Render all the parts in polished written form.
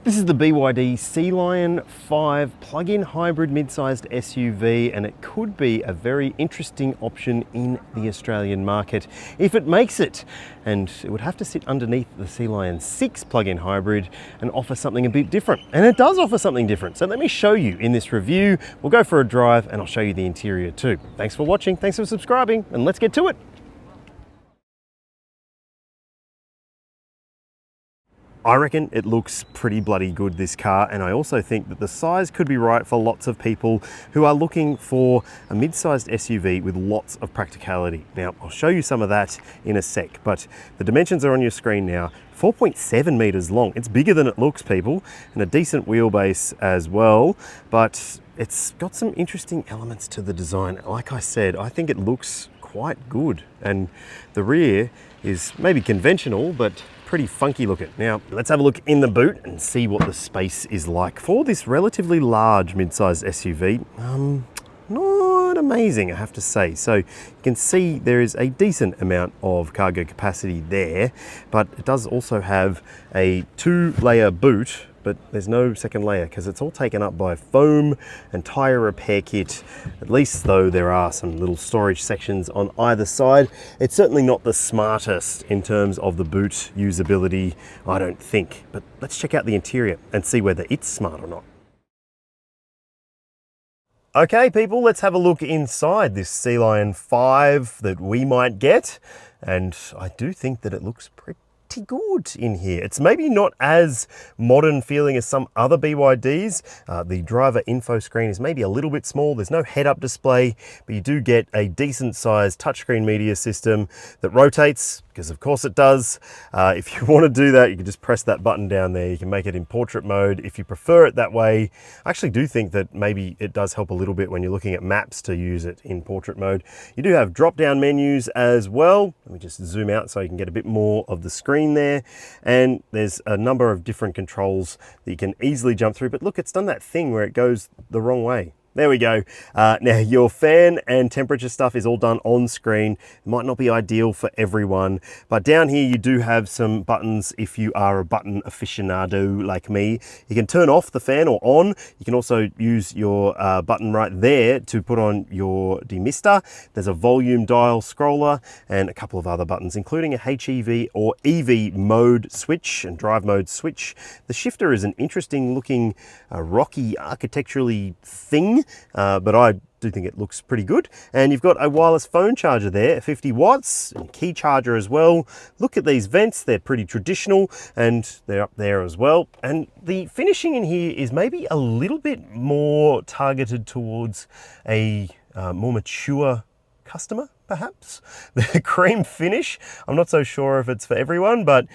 This is the BYD Sealion 5 plug-in hybrid mid-sized SUV, and it could be a very interesting option in the Australian market if it makes it. And it would have to sit underneath the Sealion 6 plug-in hybrid and offer something a bit different. And it does offer something different. So let me show you in this review. We'll go for a drive and I'll show you the interior too. Thanks for watching, thanks for subscribing, and let's get to it. I reckon it looks pretty bloody good, this car, and I also think that the size could be right for lots of people who are looking for a mid-sized SUV with lots of practicality. Now, I'll show you some of that in a sec, but the dimensions are on your screen now. 4.7 meters long. It's bigger than it looks, people, and a decent wheelbase as well, but it's got some interesting elements to the design. Like I said, I think it looks quite good, and the rear is maybe conventional, but pretty funky looking. Now, let's have a look in the boot and see what the space is like for this relatively large mid-sized SUV. Not amazing, I have to say. So you can see there is a decent amount of cargo capacity there, but it does also have a 2-layer boot, but there's no second layer because it's all taken up by foam and tire repair kit. At least though there are some little storage sections on either side. It's certainly not the smartest in terms of the boot usability, I don't think. But let's check out the interior and see whether it's smart or not. Okay people, let's have a look inside this Sealion 5 that we might get. And I do think that it looks pretty good in here. It's maybe not as modern feeling as some other BYDs. The driver info screen is maybe a little bit small. There's no head-up display, but you do get a decent sized touchscreen media system that rotates, because of course it does. If you want to do that, you can just press that button down there. You can make it in portrait mode if you prefer it that way. I actually do think that maybe it does help a little bit when you're looking at maps to use it in portrait mode. You do have drop-down menus as well. Let me just zoom out so you can get a bit more of the screen there. And there's a number of different controls that you can easily jump through. But look, it's done that thing where it goes the wrong way. There we go. Now your fan and temperature stuff is all done on screen. It might not be ideal for everyone, but down here you do have some buttons if you are a button aficionado like me. You can turn off the fan or on. You can also use your button right there to put on your demister. There's a volume dial scroller and a couple of other buttons, including a HEV or EV mode switch and drive mode switch. The shifter is an interesting looking rocky architecturally thing. But I do think it looks pretty good. And you've got a wireless phone charger there, 50 watts, and key charger as well. Look at these vents, they're pretty traditional and they're up there as well. And the finishing in here is maybe a little bit more targeted towards a more mature customer, perhaps. The cream finish, I'm not so sure if it's for everyone, but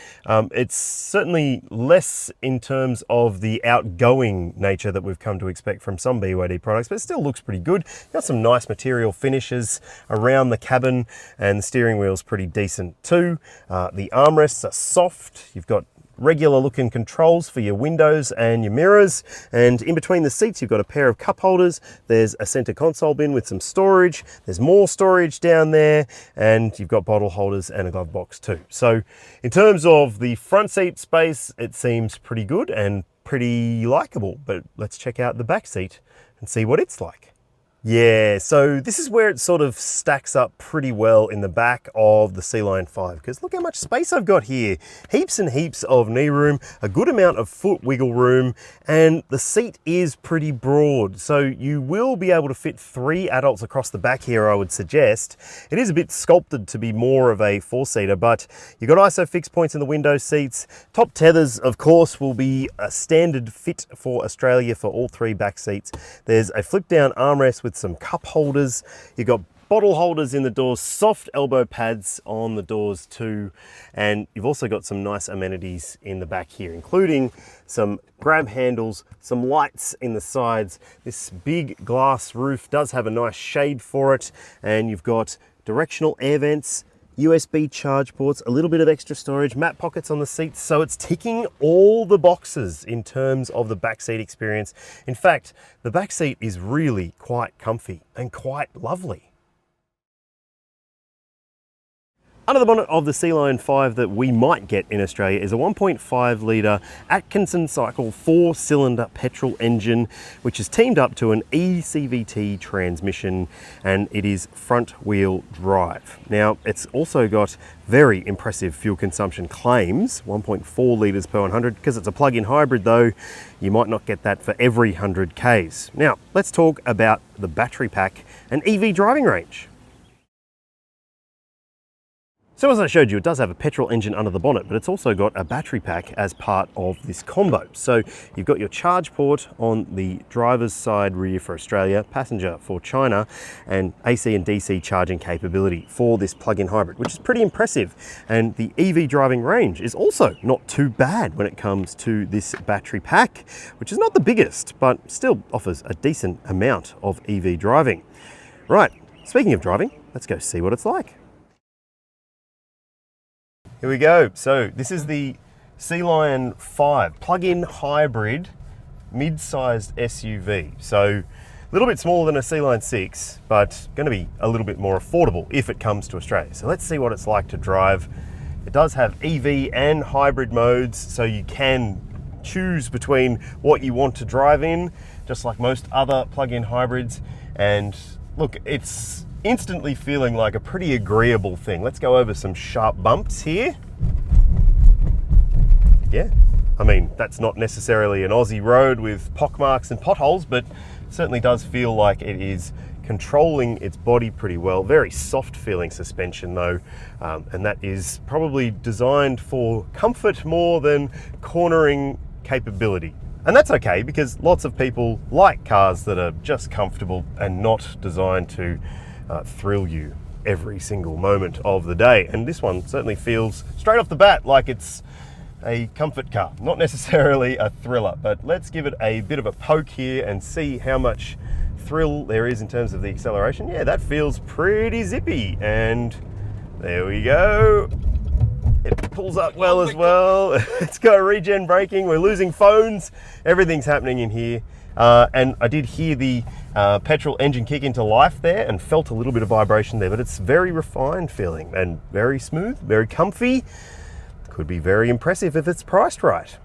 it's certainly less in terms of the outgoing nature that we've come to expect from some BYD products, but it still looks pretty good. Got some nice material finishes around the cabin, and the steering wheel's pretty decent too. The armrests are soft. You've got regular looking controls for your windows and your mirrors, and in between the seats you've got a pair of cup holders. There's a center console bin with some storage. There's more storage down there, and you've got bottle holders and a glove box too. So in terms of the front seat space, it seems pretty good and pretty likable, but let's check out the back seat and see what it's like. Yeah, so this is where it sort of stacks up pretty well in the back of the Sealion 5, because look how much space I've got here. Heaps and heaps of knee room, a good amount of foot wiggle room, and the seat is pretty broad. So you will be able to fit 3 adults across the back here, I would suggest. It is a bit sculpted to be more of a 4-seater, but you've got ISOFIX points in the window seats. Top tethers, of course, will be a standard fit for Australia for all 3 back seats. There's a flip down armrest with some cup holders. You've got bottle holders in the doors, soft elbow pads on the doors too, and you've also got some nice amenities in the back here, including some grab handles, some lights in the sides. This big glass roof does have a nice shade for it, and you've got directional air vents, USB charge ports, a little bit of extra storage, mat pockets on the seats. So it's ticking all the boxes in terms of the backseat experience. In fact, the backseat is really quite comfy and quite lovely. Under the bonnet of the Sealion 5 that we might get in Australia is a 1.5 litre Atkinson cycle 4-cylinder petrol engine, which is teamed up to an eCVT transmission, and it is front wheel drive. Now, it's also got very impressive fuel consumption claims, 1.4 litres per 100. Because it's a plug-in hybrid though, you might not get that for every 100 Ks. Now, let's talk about the battery pack and EV driving range. So as I showed you, it does have a petrol engine under the bonnet, but it's also got a battery pack as part of this combo. So you've got your charge port on the driver's side rear for Australia, passenger for China, and AC and DC charging capability for this plug-in hybrid, which is pretty impressive. And the EV driving range is also not too bad when it comes to this battery pack, which is not the biggest, but still offers a decent amount of EV driving. Right, speaking of driving, let's go see what it's like. Here we go. So this is the Sealion 5 plug-in hybrid mid-sized SUV. So a little bit smaller than a Sealion 6, but going to be a little bit more affordable if it comes to Australia. So let's see what it's like to drive. It does have EV and hybrid modes, so you can choose between what you want to drive in, just like most other plug-in hybrids. And look, it's instantly feeling like a pretty agreeable thing. Let's go over some sharp bumps here. Yeah, I mean, that's not necessarily an Aussie road with pockmarks and potholes, but it certainly does feel like it is controlling its body pretty well. Very soft feeling suspension though, and that is probably designed for comfort more than cornering capability. And that's okay, because lots of people like cars that are just comfortable and not designed to thrill you every single moment of the day. And this one certainly feels straight off the bat like it's a comfort car, not necessarily a thriller. But let's give it a bit of a poke here and see how much thrill there is in terms of the acceleration. Yeah, that feels pretty zippy, and there we go. It pulls up well as well. It's got regen braking. We're losing phones. Everything's happening in here. And I did hear the petrol engine kick into life there and felt a little bit of vibration there, but it's very refined feeling and very smooth, very comfy. Could be very impressive if it's priced right.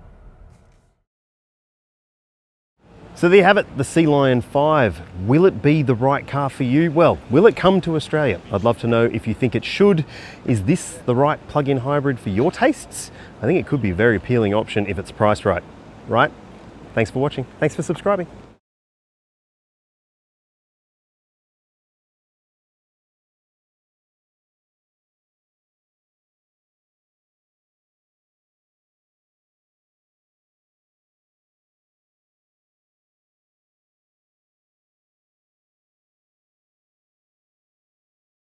So there you have it, the Sealion 5. Will it be the right car for you? Well, will it come to Australia? I'd love to know if you think it should. Is this the right plug-in hybrid for your tastes? I think it could be a very appealing option if it's priced right. Right? Thanks for watching. Thanks for subscribing.